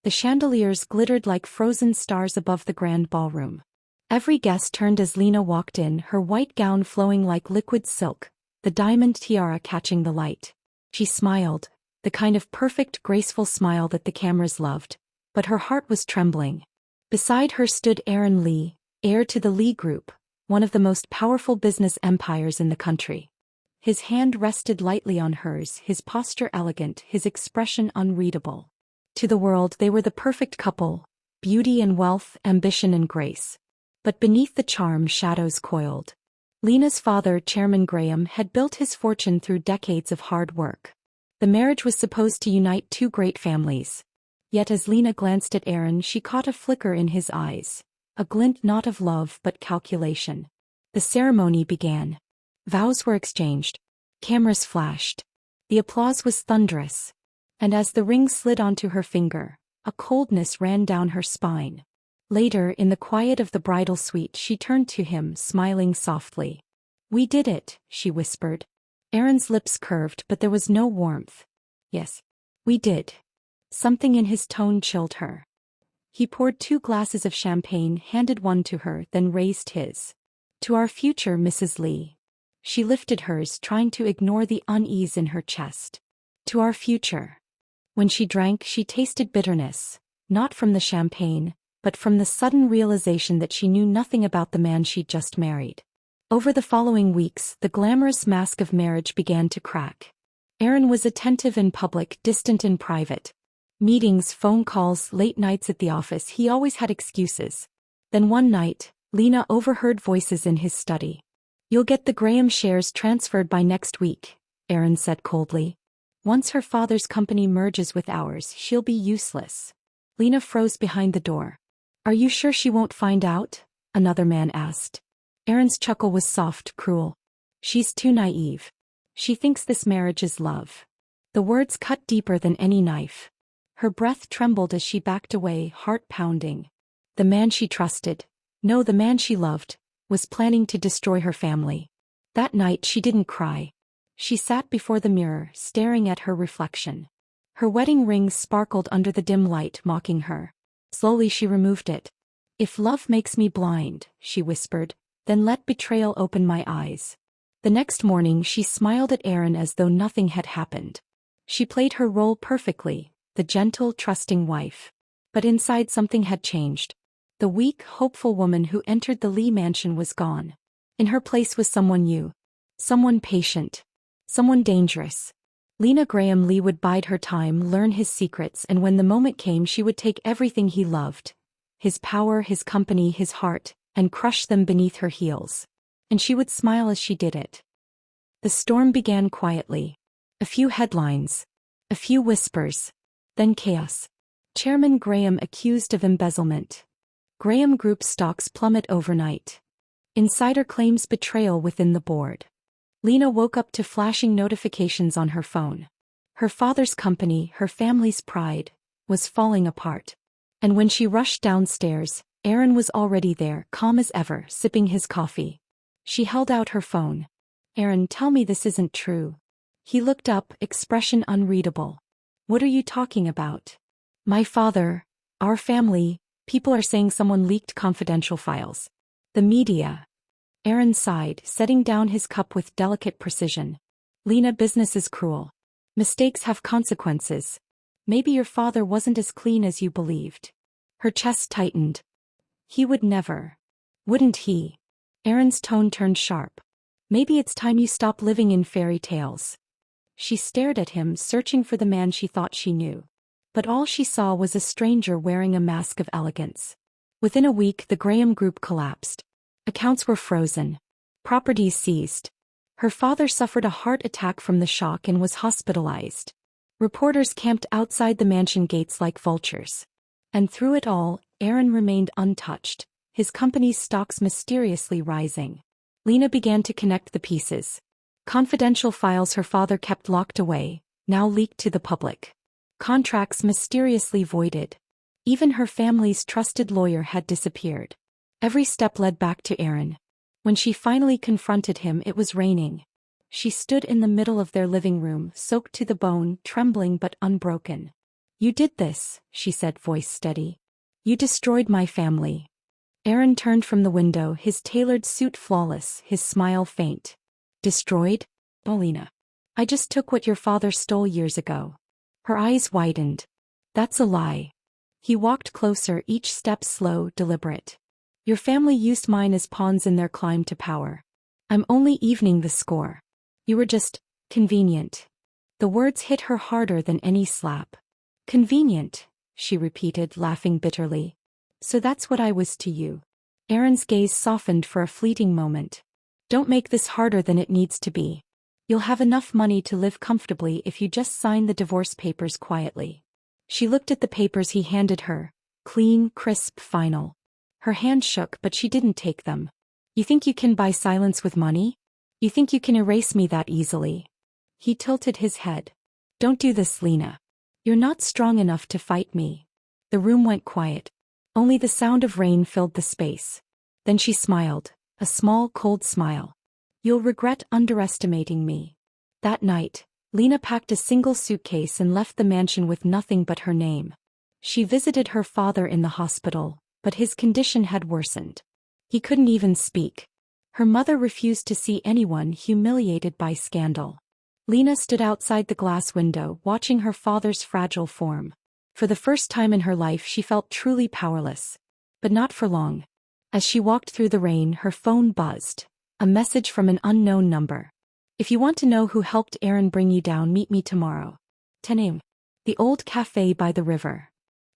The chandeliers glittered like frozen stars above the grand ballroom. Every guest turned as Lina walked in, her white gown flowing like liquid silk, the diamond tiara catching the light. She smiled, the kind of perfect, graceful smile that the cameras loved, but her heart was trembling. Beside her stood Aaron Lee, heir to the Lee Group, one of the most powerful business empires in the country. His hand rested lightly on hers, his posture elegant, his expression unreadable. To the world they were the perfect couple, beauty and wealth, ambition and grace. But beneath the charm shadows coiled. Lina's father, Chairman Graham, had built his fortune through decades of hard work. The marriage was supposed to unite two great families. Yet as Lina glanced at Aaron, she caught a flicker in his eyes, a glint not of love but calculation. The ceremony began. Vows were exchanged. Cameras flashed. The applause was thunderous. And as the ring slid onto her finger, a coldness ran down her spine. Later, in the quiet of the bridal suite, she turned to him, smiling softly. "We did it," she whispered. Aaron's lips curved, but there was no warmth. "Yes, we did." Something in his tone chilled her. He poured 2 glasses of champagne, handed one to her, then raised his. "To our future, Mrs. Lee." She lifted hers, trying to ignore the unease in her chest. "To our future." When she drank, she tasted bitterness, not from the champagne, but from the sudden realization that she knew nothing about the man she'd just married. Over the following weeks, the glamorous mask of marriage began to crack. Aaron was attentive in public, distant in private. Meetings, phone calls, late nights at the office, he always had excuses. Then one night, Lina overheard voices in his study. "You'll get the Graham shares transferred by next week," Aaron said coldly. "Once her father's company merges with ours, she'll be useless." Lina froze behind the door. "Are you sure she won't find out?" another man asked. Aaron's chuckle was soft, cruel. "She's too naive. She thinks this marriage is love." The words cut deeper than any knife. Her breath trembled as she backed away, heart pounding. The man she trusted, no, the man she loved, was planning to destroy her family. That night she didn't cry. She sat before the mirror, staring at her reflection. Her wedding ring sparkled under the dim light, mocking her. Slowly she removed it. "If love makes me blind," she whispered, "then let betrayal open my eyes." The next morning she smiled at Aaron as though nothing had happened. She played her role perfectly, the gentle, trusting wife. But inside something had changed. The weak, hopeful woman who entered the Lee mansion was gone. In her place was someone new. Someone patient. Someone dangerous. Lina Graham Lee would bide her time, learn his secrets, and when the moment came she would take everything he loved. His power, his company, his heart, and crush them beneath her heels. And she would smile as she did it. The storm began quietly. A few headlines. A few whispers. Then chaos. Chairman Graham accused of embezzlement. Graham Group stocks plummet overnight. Insider claims betrayal within the board. Lina woke up to flashing notifications on her phone. Her father's company, her family's pride, was falling apart. And when she rushed downstairs, Aaron was already there, calm as ever, sipping his coffee. She held out her phone. "Aaron, tell me this isn't true." He looked up, expression unreadable. "What are you talking about?" "My father, our family, people are saying someone leaked confidential files. The media." Aaron sighed, setting down his cup with delicate precision. "Lina, business is cruel. Mistakes have consequences. Maybe your father wasn't as clean as you believed." Her chest tightened. "He would never." "Wouldn't he?" Aaron's tone turned sharp. "Maybe it's time you stop living in fairy tales." She stared at him, searching for the man she thought she knew. But all she saw was a stranger wearing a mask of elegance. Within a week the Graham Group collapsed. Accounts were frozen. Properties seized. Her father suffered a heart attack from the shock and was hospitalized. Reporters camped outside the mansion gates like vultures. And through it all, Aaron remained untouched, his company's stocks mysteriously rising. Lina began to connect the pieces. Confidential files her father kept locked away, now leaked to the public. Contracts mysteriously voided. Even her family's trusted lawyer had disappeared. Every step led back to Aaron. When she finally confronted him, it was raining. She stood in the middle of their living room, soaked to the bone, trembling but unbroken. You did this, she said, voice steady. You destroyed my family. Aaron turned from the window, his tailored suit flawless, his smile faint. Destroyed? Lina. I just took what your father stole years ago. Her eyes widened. That's a lie. He walked closer, each step slow, deliberate. Your family used mine as pawns in their climb to power. I'm only evening the score. You were just convenient. The words hit her harder than any slap. Convenient, she repeated, laughing bitterly. So that's what I was to you. Aaron's gaze softened for a fleeting moment. Don't make this harder than it needs to be. You'll have enough money to live comfortably if you just sign the divorce papers quietly. She looked at the papers he handed her. Clean, crisp, final. Her hand shook, but she didn't take them. You think you can buy silence with money? You think you can erase me that easily? He tilted his head. Don't do this, Lina. You're not strong enough to fight me. The room went quiet. Only the sound of rain filled the space. Then she smiled, a small, cold smile. You'll regret underestimating me. That night, Lina packed a single suitcase and left the mansion with nothing but her name. She visited her father in the hospital, but his condition had worsened. He couldn't even speak. Her mother refused to see anyone humiliated by scandal. Lina stood outside the glass window, watching her father's fragile form. For the first time in her life she felt truly powerless. But not for long. As she walked through the rain, her phone buzzed. A message from an unknown number. If you want to know who helped Aaron bring you down, meet me tomorrow. 10 a.m. The old cafe by the river.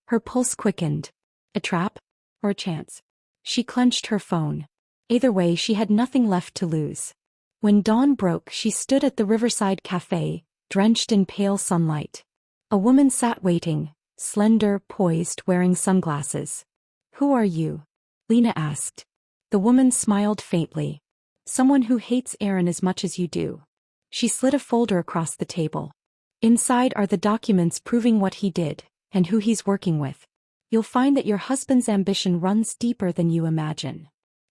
Her pulse quickened. A trap? Or a chance? She clenched her phone. Either way, she had nothing left to lose. When dawn broke, she stood at the riverside cafe, drenched in pale sunlight. A woman sat waiting, slender, poised, wearing sunglasses. Who are you? Lina asked. The woman smiled faintly. Someone who hates Aaron as much as you do. She slid a folder across the table. Inside are the documents proving what he did, and who he's working with. You'll find that your husband's ambition runs deeper than you imagine.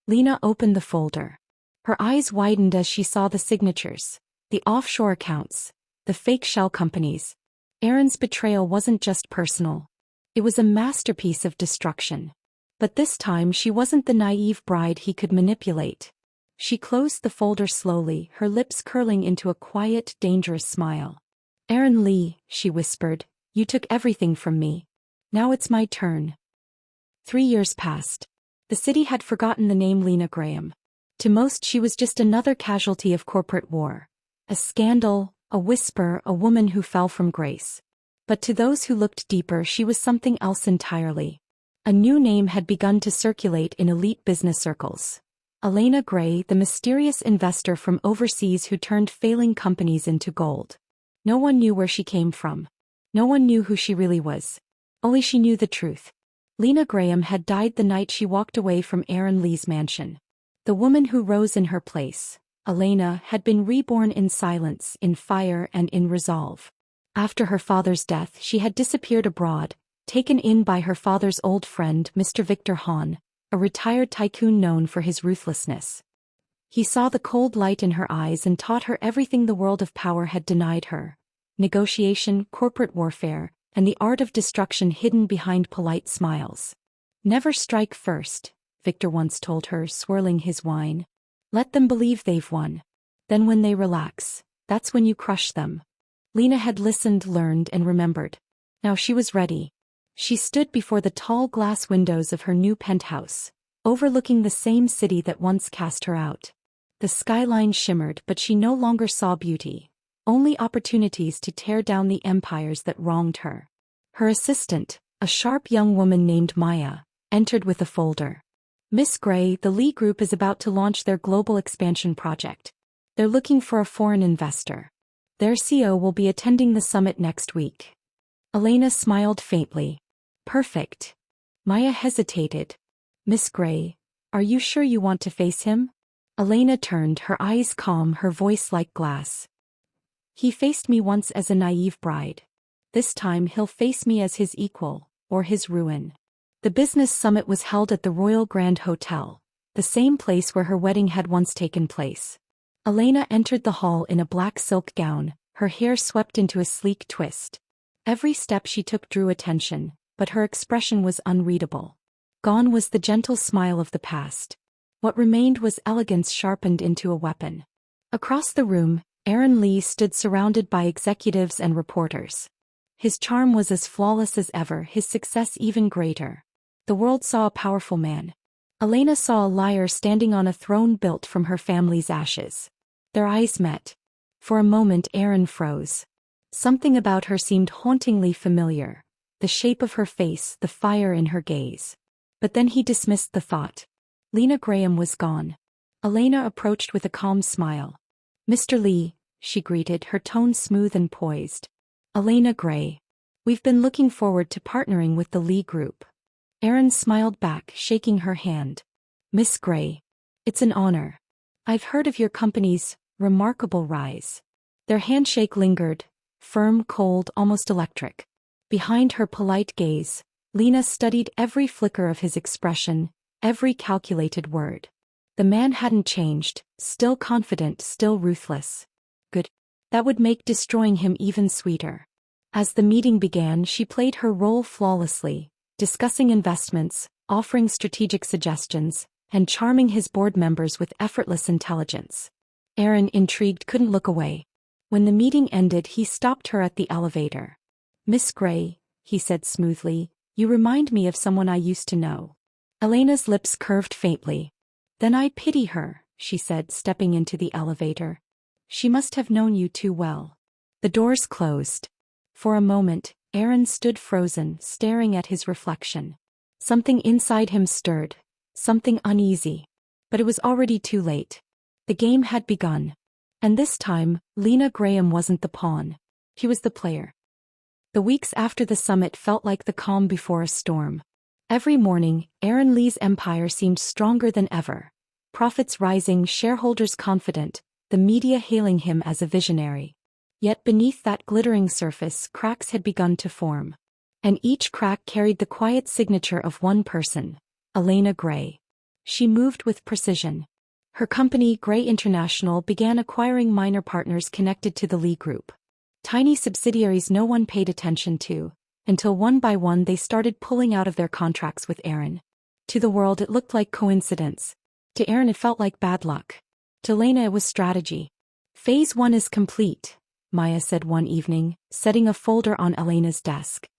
Lina opened the folder. Her eyes widened as she saw the signatures, the offshore accounts, the fake shell companies. Aaron's betrayal wasn't just personal. It was a masterpiece of destruction. But this time she wasn't the naive bride he could manipulate. She closed the folder slowly, her lips curling into a quiet, dangerous smile. Aaron Lee, she whispered, you took everything from me. Now it's my turn. 3 years passed. The city had forgotten the name Lina Graham. To most she was just another casualty of corporate war. A scandal, a whisper, a woman who fell from grace. But to those who looked deeper, she was something else entirely. A new name had begun to circulate in elite business circles. Lina Graham, the mysterious investor from overseas who turned failing companies into gold. No one knew where she came from. No one knew who she really was. Only she knew the truth. Lina Graham had died the night she walked away from Aaron Lee's mansion. The woman who rose in her place, Elena, had been reborn in silence, in fire, and in resolve. After her father's death, she had disappeared abroad, taken in by her father's old friend, Mr. Victor Hahn, a retired tycoon known for his ruthlessness. He saw the cold light in her eyes and taught her everything the world of power had denied her: negotiation, corporate warfare, and the art of destruction hidden behind polite smiles. Never strike first, Victor once told her, swirling his wine. Let them believe they've won. Then when they relax, that's when you crush them. Lina had listened, learned, and remembered. Now she was ready. She stood before the tall glass windows of her new penthouse, overlooking the same city that once cast her out. The skyline shimmered, but she no longer saw beauty, only opportunities to tear down the empires that wronged her. Her assistant, a sharp young woman named Maya, entered with a folder. Miss Gray, the Lee Group is about to launch their global expansion project. They're looking for a foreign investor. Their CEO will be attending the summit next week. Elena smiled faintly. Perfect. Maya hesitated. Miss Gray, are you sure you want to face him? Elena turned, her eyes calm, her voice like glass. He faced me once as a naive bride. This time he'll face me as his equal, or his ruin. The business summit was held at the Royal Grand Hotel, the same place where her wedding had once taken place. Elena entered the hall in a black silk gown, her hair swept into a sleek twist. Every step she took drew attention, but her expression was unreadable. Gone was the gentle smile of the past. What remained was elegance sharpened into a weapon. Across the room, Aaron Lee stood surrounded by executives and reporters. His charm was as flawless as ever, his success even greater. The world saw a powerful man. Elena saw a liar standing on a throne built from her family's ashes. Their eyes met. For a moment Aaron froze. Something about her seemed hauntingly familiar. The shape of her face, the fire in her gaze. But then he dismissed the thought. Lina Graham was gone. Elena approached with a calm smile. "Mr. Lee," she greeted, her tone smooth and poised. "Elena Gray. We've been looking forward to partnering with the Lee Group." Aaron smiled back, shaking her hand. "Miss Gray. It's an honor. I've heard of your company's remarkable rise." Their handshake lingered, firm, cold, almost electric. Behind her polite gaze, Lina studied every flicker of his expression, every calculated word. The man hadn't changed, still confident, still ruthless. Good. That would make destroying him even sweeter. As the meeting began, she played her role flawlessly, discussing investments, offering strategic suggestions, and charming his board members with effortless intelligence. Aaron, intrigued, couldn't look away. When the meeting ended, he stopped her at the elevator. "Miss Gray," he said smoothly, "you remind me of someone I used to know." Elena's lips curved faintly. "Then I pity her," she said, stepping into the elevator. "She must have known you too well." The doors closed. For a moment, Aaron stood frozen, staring at his reflection. Something inside him stirred, something uneasy. But it was already too late. The game had begun. And this time, Lina Graham wasn't the pawn. She was the player. The weeks after the summit felt like the calm before a storm. Every morning, Aaron Lee's empire seemed stronger than ever. Profits rising, shareholders confident, the media hailing him as a visionary. Yet beneath that glittering surface, cracks had begun to form. And each crack carried the quiet signature of one person, Elena Gray. She moved with precision. Her company, Gray International, began acquiring minor partners connected to the Lee Group. Tiny subsidiaries no one paid attention to, until one by one they started pulling out of their contracts with Aaron. To the world it looked like coincidence. To Aaron it felt like bad luck. To Lena it was strategy. "Phase 1 is complete," Maya said one evening, setting a folder on Elena's desk.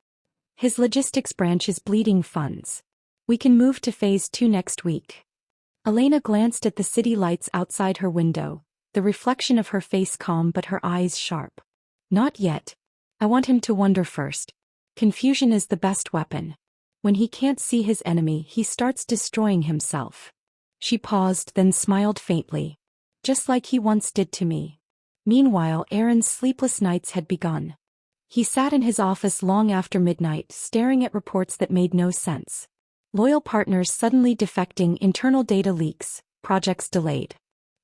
"His logistics branch is bleeding funds. We can move to phase 2 next week." Elena glanced at the city lights outside her window, the reflection of her face calm but her eyes sharp. "Not yet. I want him to wonder first. Confusion is the best weapon. When he can't see his enemy, he starts destroying himself." She paused, then smiled faintly. "Just like he once did to me." Meanwhile, Aaron's sleepless nights had begun. He sat in his office long after midnight, staring at reports that made no sense. Loyal partners suddenly defecting, internal data leaks, projects delayed.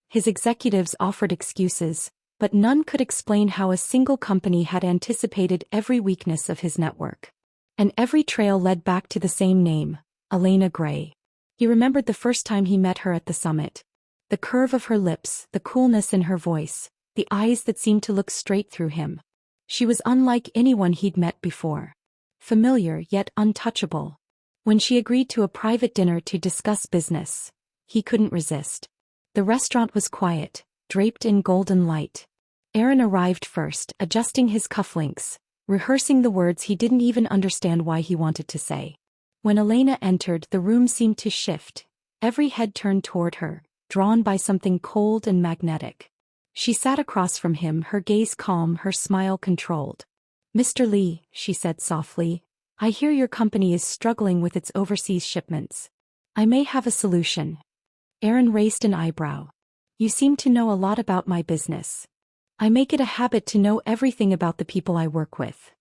His executives offered excuses, but none could explain how a single company had anticipated every weakness of his network. And every trail led back to the same name, Elena Gray. He remembered the first time he met her at the summit. The curve of her lips, the coolness in her voice, the eyes that seemed to look straight through him. She was unlike anyone he'd met before. Familiar yet untouchable. When she agreed to a private dinner to discuss business, he couldn't resist. The restaurant was quiet, draped in golden light. Aaron arrived first, adjusting his cufflinks, rehearsing the words he didn't even understand why he wanted to say. When Elena entered, the room seemed to shift. Every head turned toward her, drawn by something cold and magnetic. She sat across from him, her gaze calm, her smile controlled. "Mr. Lee," she said softly, "I hear your company is struggling with its overseas shipments. I may have a solution." Aaron raised an eyebrow. "You seem to know a lot about my business." "I make it a habit to know everything about the people I work with."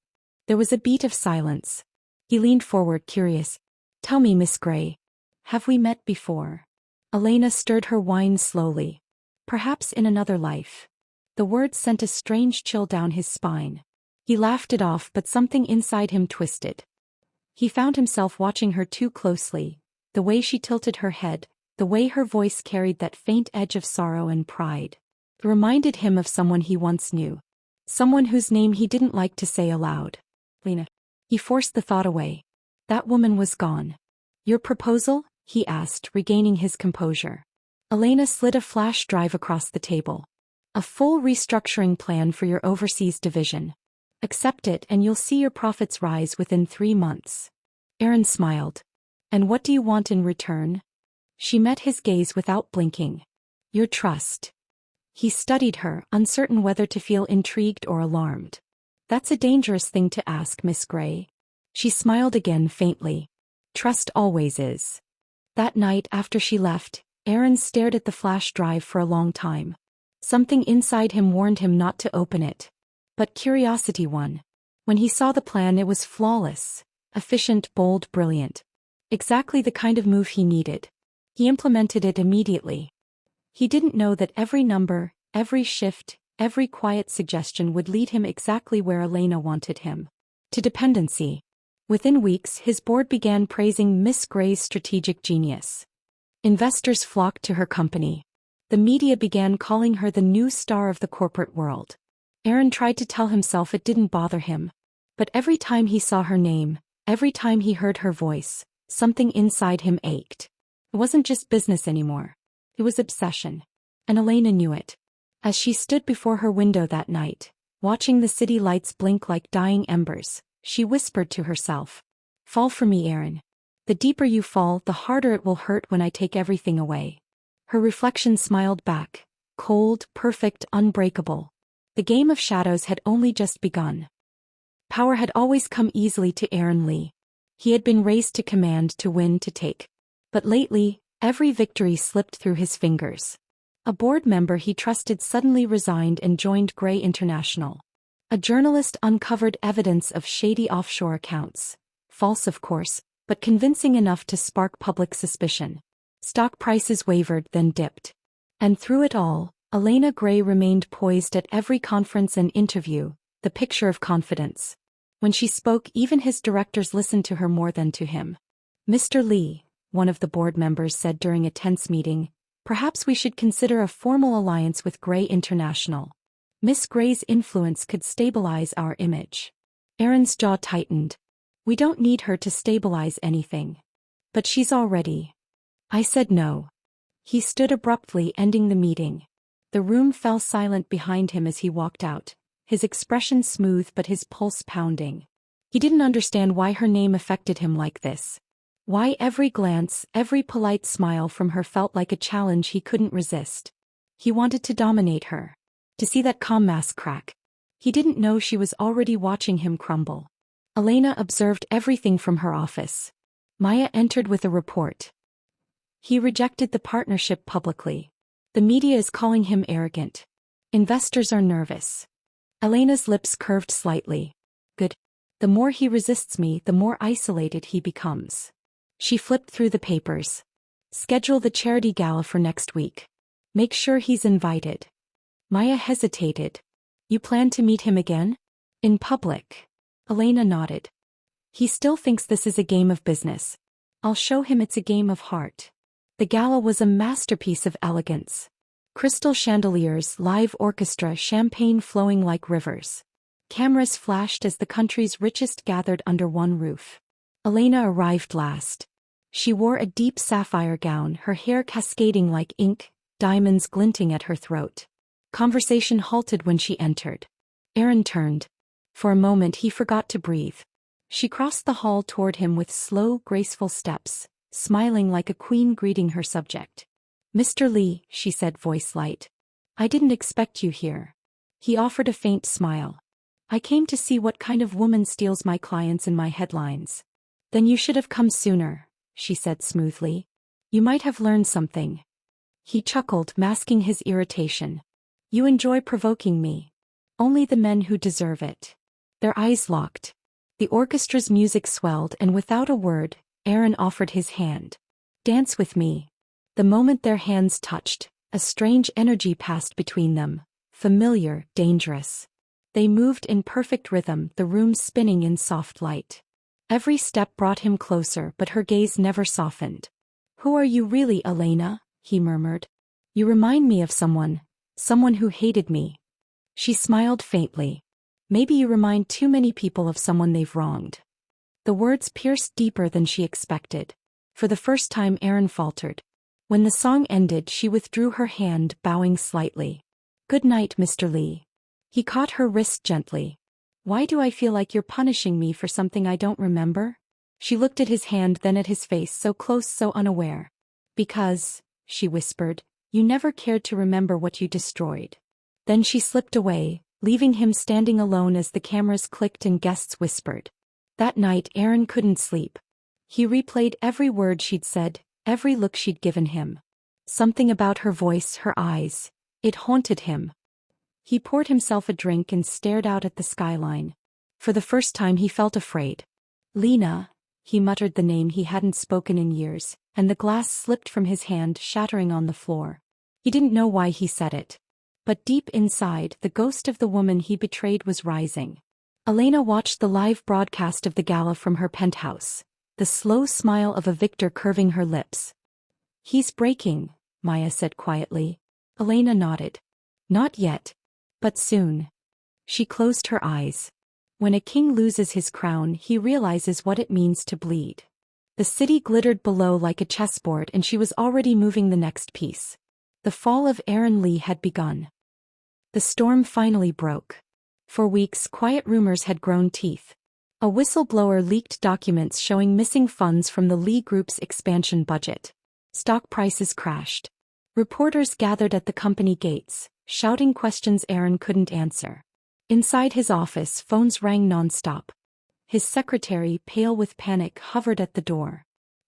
There was a beat of silence. He leaned forward, curious. "Tell me, Miss Gray, have we met before?" Elena stirred her wine slowly. "Perhaps in another life." The words sent a strange chill down his spine. He laughed it off, but something inside him twisted. He found himself watching her too closely, the way she tilted her head, the way her voice carried that faint edge of sorrow and pride. It reminded him of someone he once knew. Someone whose name he didn't like to say aloud. Lina. He forced the thought away. That woman was gone. Your proposal? He asked, regaining his composure. Elena slid a flash drive across the table. A full restructuring plan for your overseas division. Accept it and you'll see your profits rise within 3 months. Aaron smiled. And what do you want in return? She met his gaze without blinking. Your trust. He studied her, uncertain whether to feel intrigued or alarmed. That's a dangerous thing to ask, Miss Gray. She smiled again faintly. Trust always is. That night after she left, Aaron stared at the flash drive for a long time. Something inside him warned him not to open it. But curiosity won. When he saw the plan, it was flawless, efficient, bold, brilliant. Exactly the kind of move he needed. He implemented it immediately. He didn't know that every number, every shift, every quiet suggestion would lead him exactly where Elena wanted him. To dependency. Within weeks, his board began praising Miss Gray's strategic genius. Investors flocked to her company. The media began calling her the new star of the corporate world. Aaron tried to tell himself it didn't bother him. But every time he saw her name, every time he heard her voice, something inside him ached. It wasn't just business anymore. It was obsession. And Elena knew it. As she stood before her window that night, watching the city lights blink like dying embers, she whispered to herself, "Fall for me, Aaron. The deeper you fall, the harder it will hurt when I take everything away." Her reflection smiled back, cold, perfect, unbreakable. The game of shadows had only just begun. Power had always come easily to Aaron Lee. He had been raised to command, to win, to take. But lately, every victory slipped through his fingers. A board member he trusted suddenly resigned and joined Gray International. A journalist uncovered evidence of shady offshore accounts. False, of course, but convincing enough to spark public suspicion. Stock prices wavered, then dipped. And through it all, Elena Gray remained poised at every conference and interview, the picture of confidence. When she spoke, even his directors listened to her more than to him. "Mr. Lee," one of the board members said during a tense meeting, "perhaps we should consider a formal alliance with Gray International. Miss Gray's influence could stabilize our image." Aaron's jaw tightened. "We don't need her to stabilize anything. But she's already." I said no. He stood abruptly, ending the meeting. The room fell silent behind him as he walked out, his expression smooth but his pulse pounding. He didn't understand why her name affected him like this. Why every glance, every polite smile from her felt like a challenge he couldn't resist. He wanted to dominate her. To see that calm mask crack. He didn't know she was already watching him crumble. Elena observed everything from her office. Maya entered with a report. He rejected the partnership publicly. The media is calling him arrogant. Investors are nervous. Elena's lips curved slightly. Good. The more he resists me, the more isolated he becomes. She flipped through the papers. Schedule the charity gala for next week. Make sure he's invited. Maya hesitated. You plan to meet him again? In public. Elena nodded. He still thinks this is a game of business. I'll show him it's a game of heart. The gala was a masterpiece of elegance. Crystal chandeliers, live orchestra, champagne flowing like rivers. Cameras flashed as the country's richest gathered under one roof. Elena arrived last. She wore a deep sapphire gown, her hair cascading like ink, diamonds glinting at her throat. Conversation halted when she entered. Aaron turned. For a moment he forgot to breathe. She crossed the hall toward him with slow, graceful steps, smiling like a queen greeting her subject. "Mr. Lee," she said, voice light. "I didn't expect you here." He offered a faint smile. "I came to see what kind of woman steals my clients and my headlines." "Then you should have come sooner," she said smoothly. "You might have learned something." He chuckled, masking his irritation. "You enjoy provoking me. Only the men who deserve it." Their eyes locked. The orchestra's music swelled, and without a word, Aaron offered his hand. "Dance with me." The moment their hands touched, a strange energy passed between them, familiar, dangerous. They moved in perfect rhythm, the room spinning in soft light. Every step brought him closer, but her gaze never softened. "Who are you really, Elena?" he murmured. "You remind me of someone who hated me." She smiled faintly. Maybe you remind too many people of someone they've wronged. The words pierced deeper than she expected. For the first time Erin faltered. When the song ended she withdrew her hand, bowing slightly. "Good night, Mr. Lee." He caught her wrist gently. "Why do I feel like you're punishing me for something I don't remember?" She looked at his hand, then at his face, so close, so unaware. "Because," she whispered, "you never cared to remember what you destroyed." Then she slipped away, leaving him standing alone as the cameras clicked and guests whispered. That night Erin couldn't sleep. He replayed every word she'd said, every look she'd given him. Something about her voice, her eyes, it haunted him. He poured himself a drink and stared out at the skyline. For the first time he felt afraid. "Lina," he muttered the name he hadn't spoken in years, and the glass slipped from his hand, shattering on the floor. He didn't know why he said it. But deep inside, the ghost of the woman he betrayed was rising. Elena watched the live broadcast of the gala from her penthouse, the slow smile of a victor curving her lips. "He's breaking," Maya said quietly. Elena nodded. "Not yet. But soon." She closed her eyes. When a king loses his crown, he realizes what it means to bleed. The city glittered below like a chessboard, and she was already moving the next piece. The fall of Erin Lee had begun. The storm finally broke. For weeks, quiet rumors had grown teeth. A whistleblower leaked documents showing missing funds from the Lee Group's expansion budget. Stock prices crashed. Reporters gathered at the company gates, shouting questions Erin couldn't answer. Inside his office, phones rang nonstop. His secretary, pale with panic, hovered at the door.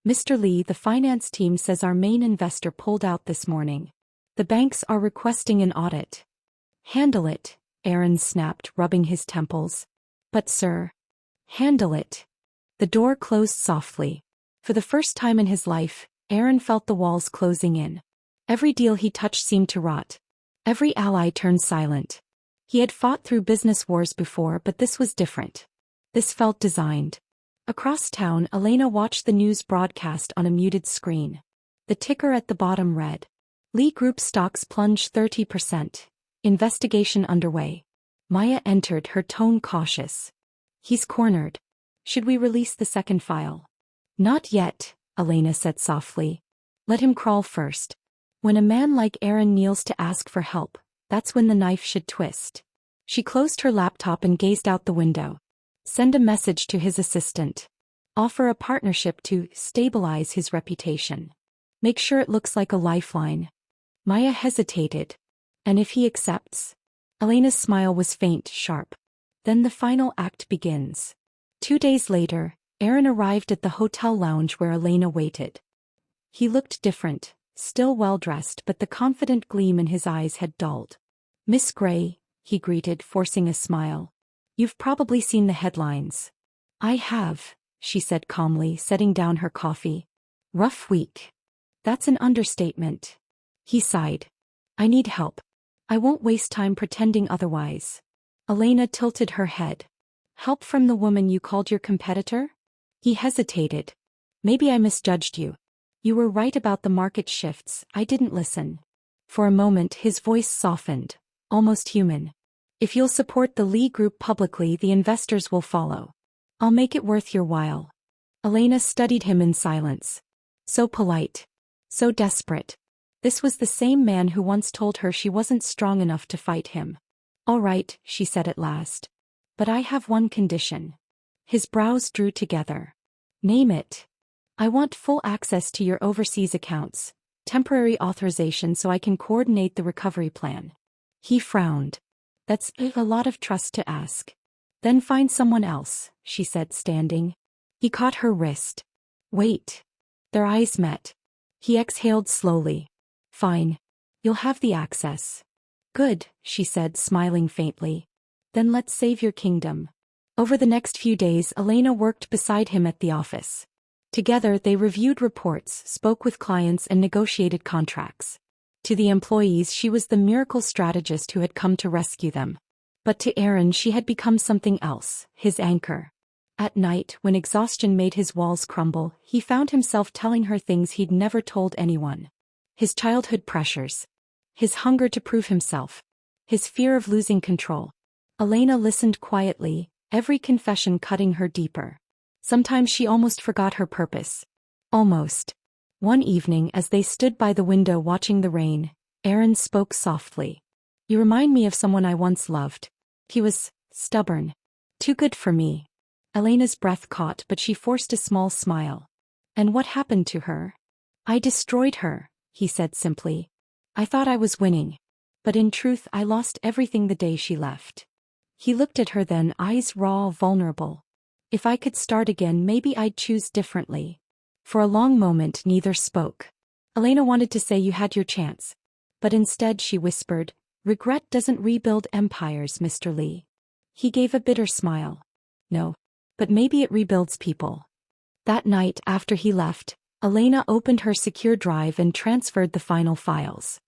"Mr. Lee, the finance team says our main investor pulled out this morning. The banks are requesting an audit." "Handle it," Erin snapped, rubbing his temples. "But sir." "Handle it." The door closed softly. For the first time in his life, Erin felt the walls closing in. Every deal he touched seemed to rot. Every ally turned silent. He had fought through business wars before, but this was different. This felt designed. Across town, Elena watched the news broadcast on a muted screen. The ticker at the bottom read, "Lee Group stocks plunged 30%. Investigation underway." Maya entered, her tone cautious. "He's cornered. Should we release the second file?" "Not yet," Elena said softly. "Let him crawl first. When a man like Erin kneels to ask for help, that's when the knife should twist." She closed her laptop and gazed out the window. Send a message to his assistant. Offer a partnership to stabilize his reputation. Make sure it looks like a lifeline. Maya hesitated. "And if he accepts?" Elena's smile was faint, sharp. "Then the final act begins." 2 days later, Erin arrived at the hotel lounge where Elena waited. He looked different, still well-dressed, but the confident gleam in his eyes had dulled. "Miss Gray," he greeted, forcing a smile. "You've probably seen the headlines." "I have," she said calmly, setting down her coffee. "Rough week." "That's an understatement." He sighed. "I need help. I won't waste time pretending otherwise." Elena tilted her head. "Help from the woman you called your competitor?" He hesitated. "Maybe I misjudged you. You were right about the market shifts, I didn't listen." For a moment his voice softened, almost human. "If you'll support the Lee Group publicly, the investors will follow. I'll make it worth your while." Elena studied him in silence. So polite. So desperate. This was the same man who once told her she wasn't strong enough to fight him. "All right," she said at last. "But I have one condition." His brows drew together. "Name it." "I want full access to your overseas accounts, temporary authorization so I can coordinate the recovery plan." He frowned. "That's a lot of trust to ask." "Then find someone else," she said, standing. He caught her wrist. "Wait." Their eyes met. He exhaled slowly. "Fine. You'll have the access." "Good," she said, smiling faintly. "Then let's save your kingdom." Over the next few days, Elena worked beside him at the office. Together they reviewed reports, spoke with clients, and negotiated contracts. To the employees she was the miracle strategist who had come to rescue them. But to Erin she had become something else, his anchor. At night, when exhaustion made his walls crumble, he found himself telling her things he'd never told anyone. His childhood pressures. His hunger to prove himself. His fear of losing control. Elena listened quietly, every confession cutting her deeper. Sometimes she almost forgot her purpose. Almost. One evening as they stood by the window watching the rain, Aaron spoke softly. "You remind me of someone I once loved. He was stubborn. Too good for me." Elena's breath caught, but she forced a small smile. "And what happened to her?" "I destroyed her," he said simply. "I thought I was winning. But in truth I lost everything the day she left." He looked at her then, eyes raw, vulnerable. "If I could start again, maybe I'd choose differently." For a long moment neither spoke. Elena wanted to say, "You had your chance." But instead she whispered, "Regret doesn't rebuild empires, Mr. Lee." He gave a bitter smile. "No. But maybe it rebuilds people." That night after he left, Elena opened her secure drive and transferred the final files.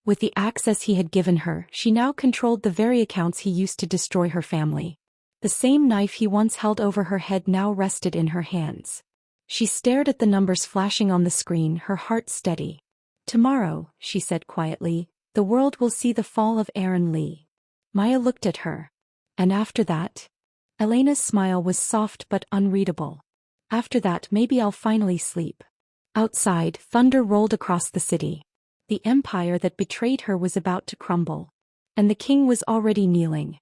With the access he had given her, she now controlled the very accounts he used to destroy her family. The same knife he once held over her head now rested in her hands. She stared at the numbers flashing on the screen, her heart steady. "Tomorrow," she said quietly, "the world will see the fall of Aaron Lee." Maya looked at her. "And after that?" Elena's smile was soft but unreadable. "After that, maybe I'll finally sleep." Outside, thunder rolled across the city. The empire that betrayed her was about to crumble. And the king was already kneeling.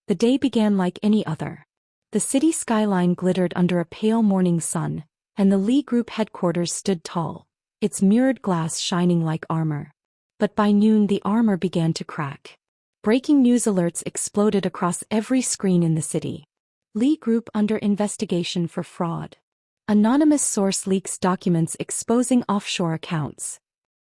The day began like any other. The city skyline glittered under a pale morning sun, and the Lee Group headquarters stood tall, its mirrored glass shining like armor. But by noon the armor began to crack. Breaking news alerts exploded across every screen in the city. Lee Group under investigation for fraud. Anonymous source leaks documents exposing offshore accounts.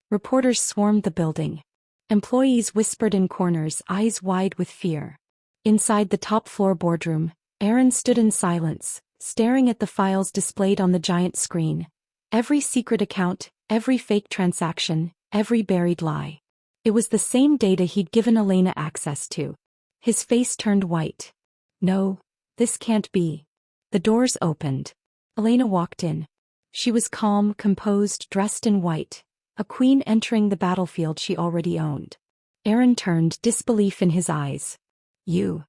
Reporters swarmed the building. Employees whispered in corners, eyes wide with fear. Inside the top-floor boardroom, Aaron stood in silence, staring at the files displayed on the giant screen. Every secret account, every fake transaction, every buried lie. It was the same data he'd given Elena access to. His face turned white. "No, this can't be." The doors opened. Elena walked in. She was calm, composed, dressed in white, a queen entering the battlefield she already owned. Aaron turned, disbelief in his eyes. "You."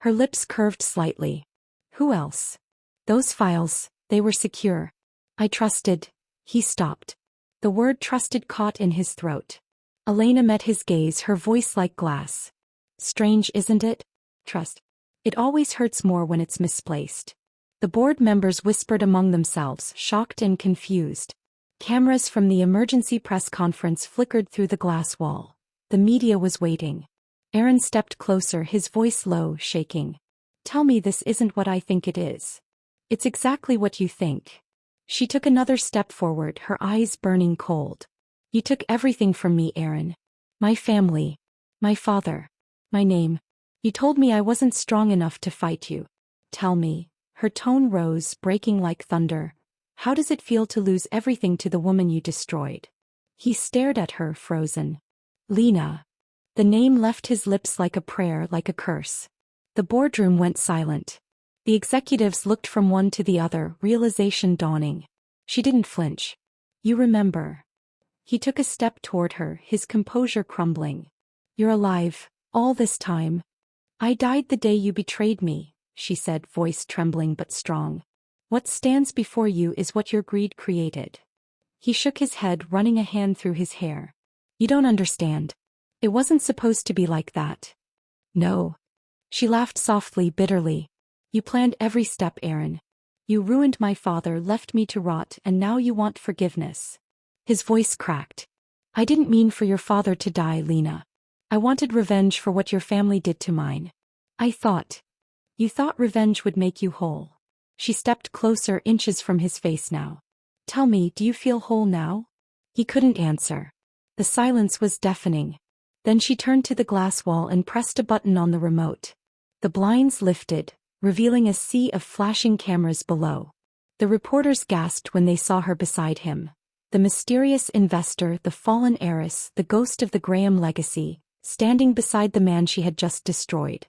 Her lips curved slightly. "Who else?" "Those files, they were secure. I trusted." He stopped. The word trusted caught in his throat. Elena met his gaze, her voice like glass. "Strange, isn't it? Trust. It always hurts more when it's misplaced." The board members whispered among themselves, shocked and confused. Cameras from the emergency press conference flickered through the glass wall. The media was waiting. Aaron stepped closer, his voice low, shaking. "Tell me this isn't what I think it is." "It's exactly what you think." She took another step forward, her eyes burning cold. "You took everything from me, Aaron. My family. My father. My name. You told me I wasn't strong enough to fight you. Tell me." Her tone rose, breaking like thunder. "How does it feel to lose everything to the woman you destroyed?" He stared at her, frozen. "Lina." The name left his lips like a prayer, like a curse. The boardroom went silent. The executives looked from one to the other, realization dawning. She didn't flinch. "You remember." He took a step toward her, his composure crumbling. "You're alive, all this time." "I died the day you betrayed me," she said, voice trembling but strong. "What stands before you is what your greed created." He shook his head, running a hand through his hair. "You don't understand. It wasn't supposed to be like that." "No." She laughed softly, bitterly. "You planned every step, Aaron. You ruined my father, left me to rot, and now you want forgiveness." His voice cracked. "I didn't mean for your father to die, Lina. I wanted revenge for what your family did to mine. I thought. You thought revenge would make you whole." She stepped closer, inches from his face now. "Tell me, do you feel whole now?" He couldn't answer. The silence was deafening. Then she turned to the glass wall and pressed a button on the remote. The blinds lifted, revealing a sea of flashing cameras below. The reporters gasped when they saw her beside him. The mysterious investor, the fallen heiress, the ghost of the Graham legacy, standing beside the man she had just destroyed.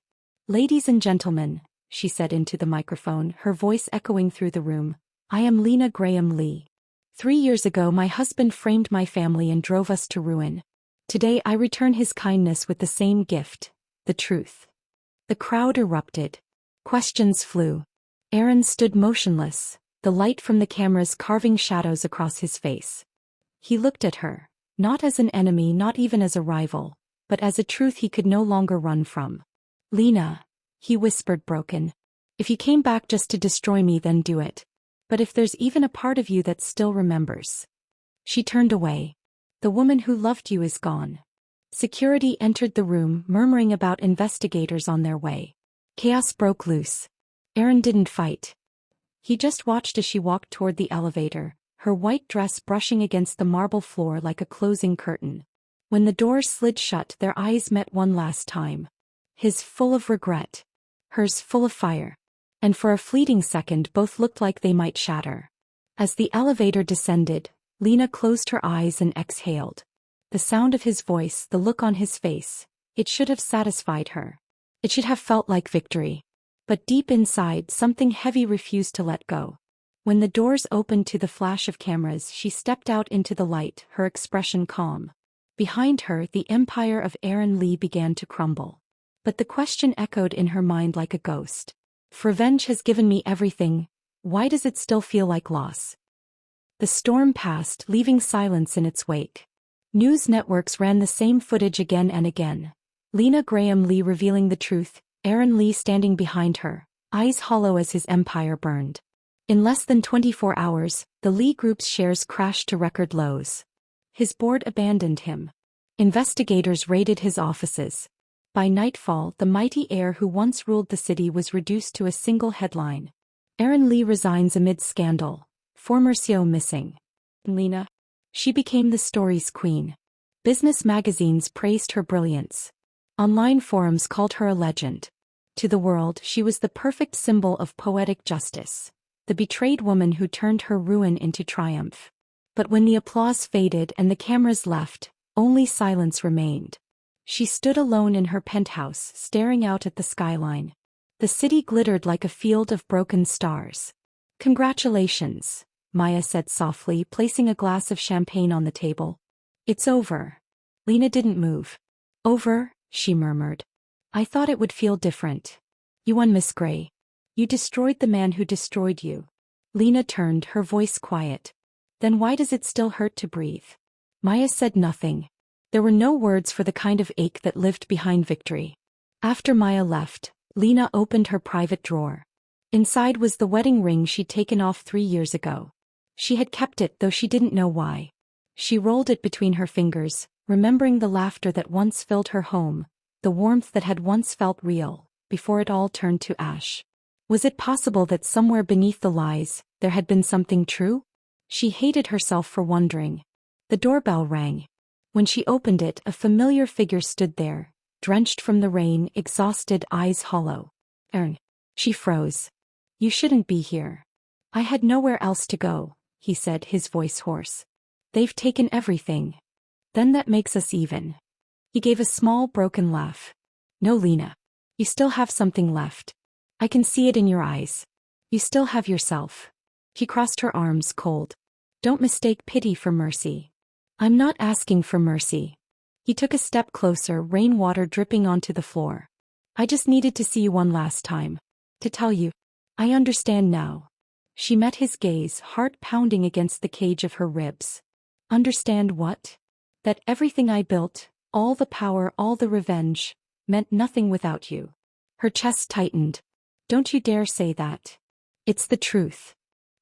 "Ladies and gentlemen," she said into the microphone, her voice echoing through the room, "I am Lina Graham Lee. 3 years ago my husband framed my family and drove us to ruin. Today I return his kindness with the same gift, the truth." The crowd erupted. Questions flew. Aaron stood motionless, the light from the cameras carving shadows across his face. He looked at her, not as an enemy, not even as a rival, but as a truth he could no longer run from. Lina, he whispered broken. If you came back just to destroy me, then do it. But if there's even a part of you that still remembers. She turned away. The woman who loved you is gone. Security entered the room, murmuring about investigators on their way. Chaos broke loose. Aaron didn't fight. He just watched as she walked toward the elevator, her white dress brushing against the marble floor like a closing curtain. When the door slid shut, their eyes met one last time. His full of regret. Hers full of fire. And for a fleeting second both looked like they might shatter. As the elevator descended, Lina closed her eyes and exhaled. The sound of his voice, the look on his face, it should have satisfied her. It should have felt like victory. But deep inside, something heavy refused to let go. When the doors opened to the flash of cameras, she stepped out into the light, her expression calm. Behind her, the empire of Aaron Lee began to crumble. But the question echoed in her mind like a ghost. If revenge has given me everything, why does it still feel like loss? The storm passed, leaving silence in its wake. News networks ran the same footage again and again. Lina Graham Lee revealing the truth, Aaron Lee standing behind her, eyes hollow as his empire burned. In less than 24 hours, the Lee Group's shares crashed to record lows. His board abandoned him. Investigators raided his offices. By nightfall, the mighty heir who once ruled the city was reduced to a single headline. Aaron Lee resigns amid scandal. Former CEO missing. Lina. She became the story's queen. Business magazines praised her brilliance. Online forums called her a legend. To the world, she was the perfect symbol of poetic justice. The betrayed woman who turned her ruin into triumph. But when the applause faded and the cameras left, only silence remained. She stood alone in her penthouse, staring out at the skyline. The city glittered like a field of broken stars. "Congratulations," Maya said softly, placing a glass of champagne on the table. "It's over." Lina didn't move. "Over?" she murmured. "I thought it would feel different. You won, Miss Gray. You destroyed the man who destroyed you." Lina turned, her voice quiet. "Then why does it still hurt to breathe?" Maya said nothing. There were no words for the kind of ache that lived behind victory. After Maya left, Lina opened her private drawer. Inside was the wedding ring she'd taken off 3 years ago. She had kept it, though she didn't know why. She rolled it between her fingers, remembering the laughter that once filled her home, the warmth that had once felt real, before it all turned to ash. Was it possible that somewhere beneath the lies, there had been something true? She hated herself for wondering. The doorbell rang. When she opened it, a familiar figure stood there, drenched from the rain, exhausted, eyes hollow. "Aaron." She froze. "You shouldn't be here." "I had nowhere else to go," he said, his voice hoarse. "They've taken everything." "Then that makes us even." He gave a small, broken laugh. "No, Lina. You still have something left. I can see it in your eyes. You still have yourself." She crossed her arms, cold. "Don't mistake pity for mercy." "I'm not asking for mercy." He took a step closer, rainwater dripping onto the floor. "I just needed to see you one last time. To tell you, I understand now." She met his gaze, heart pounding against the cage of her ribs. "Understand what?" "That everything I built, all the power, all the revenge, meant nothing without you." Her chest tightened. "Don't you dare say that." "It's the truth."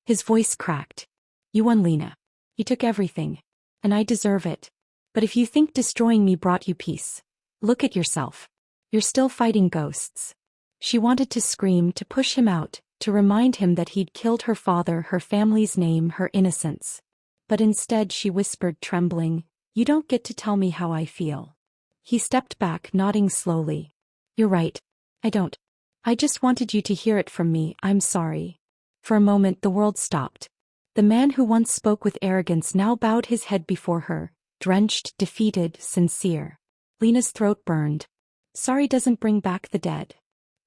His voice cracked. "You won, Lina. You took everything. And I deserve it. But if you think destroying me brought you peace, look at yourself. You're still fighting ghosts." She wanted to scream, to push him out, to remind him that he'd killed her father, her family's name, her innocence. But instead she whispered, trembling, "You don't get to tell me how I feel." He stepped back, nodding slowly. "You're right. I don't. I just wanted you to hear it from me. I'm sorry." For a moment the world stopped. The man who once spoke with arrogance now bowed his head before her, drenched, defeated, sincere. Lina's throat burned. "Sorry doesn't bring back the dead."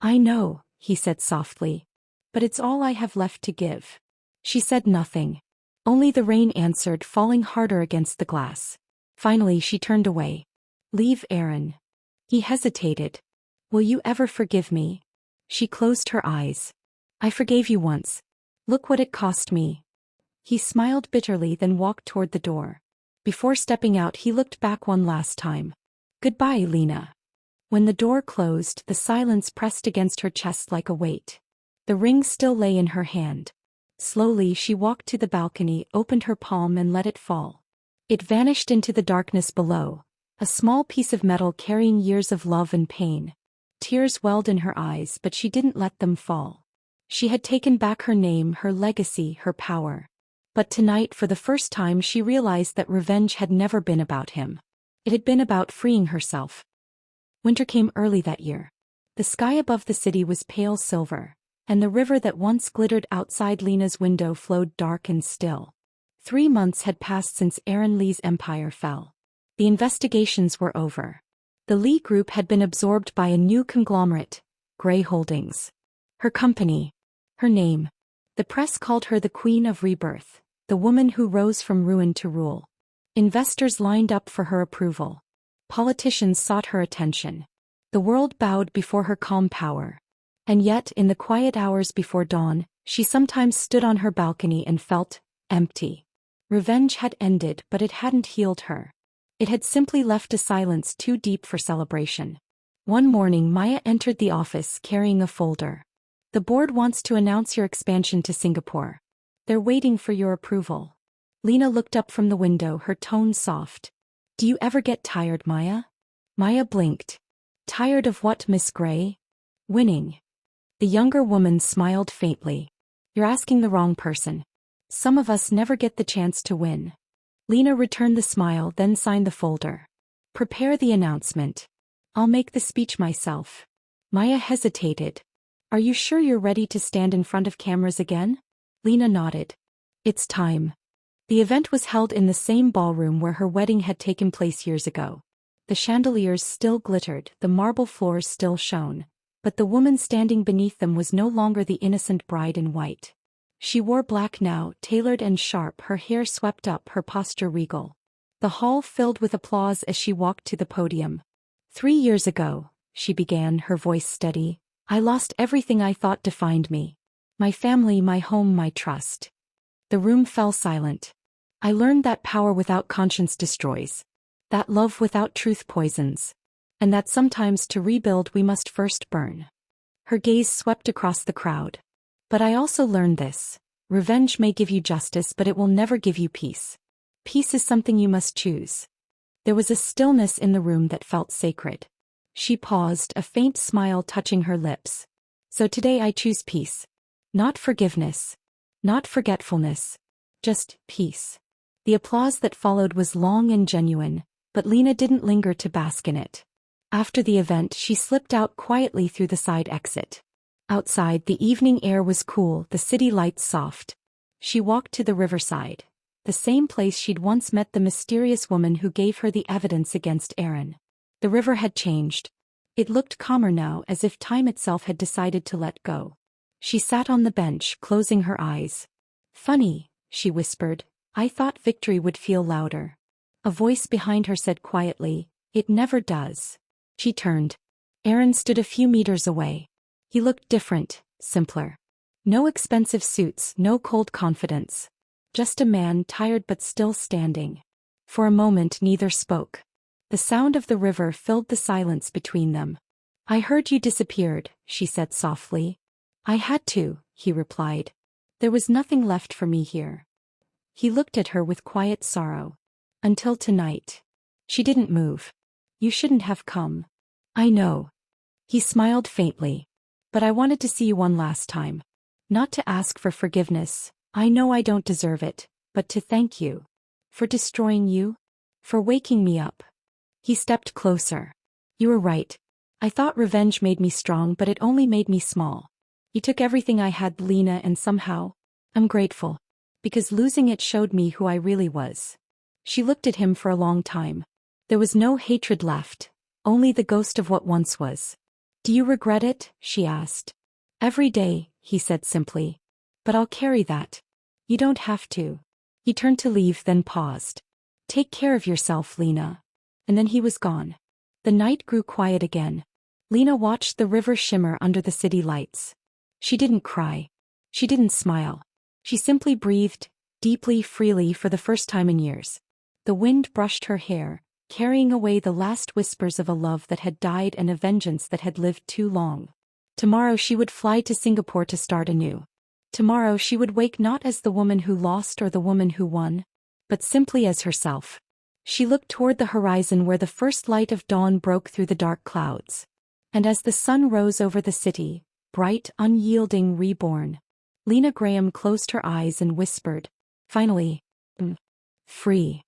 "I know," he said softly. "But it's all I have left to give." She said nothing. Only the rain answered, falling harder against the glass. Finally she turned away. "Leave Aaron." He hesitated. Will you ever forgive me? She closed her eyes. I forgave you once. Look what it cost me. He smiled bitterly, then walked toward the door. Before stepping out, he looked back one last time. Goodbye, Lina. When the door closed, the silence pressed against her chest like a weight. The ring still lay in her hand. Slowly she walked to the balcony, opened her palm and let it fall. It vanished into the darkness below, a small piece of metal carrying years of love and pain. Tears welled in her eyes, but she didn't let them fall. She had taken back her name, her legacy, her power. But tonight, for the first time, she realized that revenge had never been about him. It had been about freeing herself. Winter came early that year. The sky above the city was pale silver, and the river that once glittered outside Lina's window flowed dark and still. 3 months had passed since Aaron Lee's empire fell. The investigations were over. The Lee Group had been absorbed by a new conglomerate, Gray Holdings. Her company. Her name. The press called her the Queen of Rebirth, the woman who rose from ruin to rule. Investors lined up for her approval. Politicians sought her attention. The world bowed before her calm power. And yet, in the quiet hours before dawn, she sometimes stood on her balcony and felt empty. Revenge had ended, but it hadn't healed her. It had simply left a silence too deep for celebration. One morning, Maya entered the office carrying a folder. The board wants to announce your expansion to Singapore. They're waiting for your approval. Lina looked up from the window, her tone soft. Do you ever get tired, Maya? Maya blinked. Tired of what, Miss Gray? Winning. The younger woman smiled faintly. You're asking the wrong person. Some of us never get the chance to win. Lina returned the smile, then signed the folder. Prepare the announcement. I'll make the speech myself. Maya hesitated. Are you sure you're ready to stand in front of cameras again? Lina nodded. It's time. The event was held in the same ballroom where her wedding had taken place years ago. The chandeliers still glittered, the marble floors still shone, but the woman standing beneath them was no longer the innocent bride in white. She wore black now, tailored and sharp, her hair swept up, her posture regal. The hall filled with applause as she walked to the podium. 3 years ago, she began, her voice steady, I lost everything I thought defined me. My family, my home, my trust. The room fell silent. I learned that power without conscience destroys. That love without truth poisons. And that sometimes to rebuild we must first burn. Her gaze swept across the crowd. But I also learned this. Revenge may give you justice, but it will never give you peace. Peace is something you must choose. There was a stillness in the room that felt sacred. She paused, a faint smile touching her lips. So today I choose peace. Not forgiveness. Not forgetfulness. Just peace. The applause that followed was long and genuine, but Lina didn't linger to bask in it. After the event, she slipped out quietly through the side exit. Outside, the evening air was cool, the city lights soft. She walked to the riverside, the same place she'd once met the mysterious woman who gave her the evidence against Aaron. The river had changed. It looked calmer now, as if time itself had decided to let go. She sat on the bench, closing her eyes. Funny, she whispered, I thought victory would feel louder. A voice behind her said quietly, it never does. She turned. Aaron stood a few meters away. He looked different, simpler. No expensive suits, no cold confidence. Just a man, tired but still standing. For a moment neither spoke. The sound of the river filled the silence between them. I heard you disappeared, she said softly. I had to, he replied. There was nothing left for me here. He looked at her with quiet sorrow. Until tonight. She didn't move. You shouldn't have come. I know. He smiled faintly. But I wanted to see you one last time. Not to ask for forgiveness, I know I don't deserve it, but to thank you. For destroying you. For waking me up. He stepped closer. You were right. I thought revenge made me strong, but it only made me small. You took everything I had, Lina, and somehow, I'm grateful. Because losing it showed me who I really was. She looked at him for a long time. There was no hatred left, only the ghost of what once was. Do you regret it? She asked. Every day, he said simply. But I'll carry that. You don't have to. He turned to leave, then paused. Take care of yourself, Lina. And then he was gone. The night grew quiet again. Lina watched the river shimmer under the city lights. She didn't cry. She didn't smile. She simply breathed, deeply, freely for the first time in years. The wind brushed her hair, carrying away the last whispers of a love that had died and a vengeance that had lived too long. Tomorrow she would fly to Singapore to start anew. Tomorrow she would wake not as the woman who lost or the woman who won, but simply as herself. She looked toward the horizon where the first light of dawn broke through the dark clouds. And as the sun rose over the city, bright, unyielding, reborn, Lina Graham closed her eyes and whispered, "Finally, free."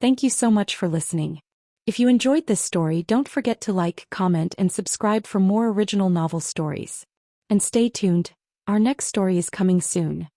Thank you so much for listening. If you enjoyed this story, don't forget to like, comment, and subscribe for more original novel stories. And stay tuned, our next story is coming soon.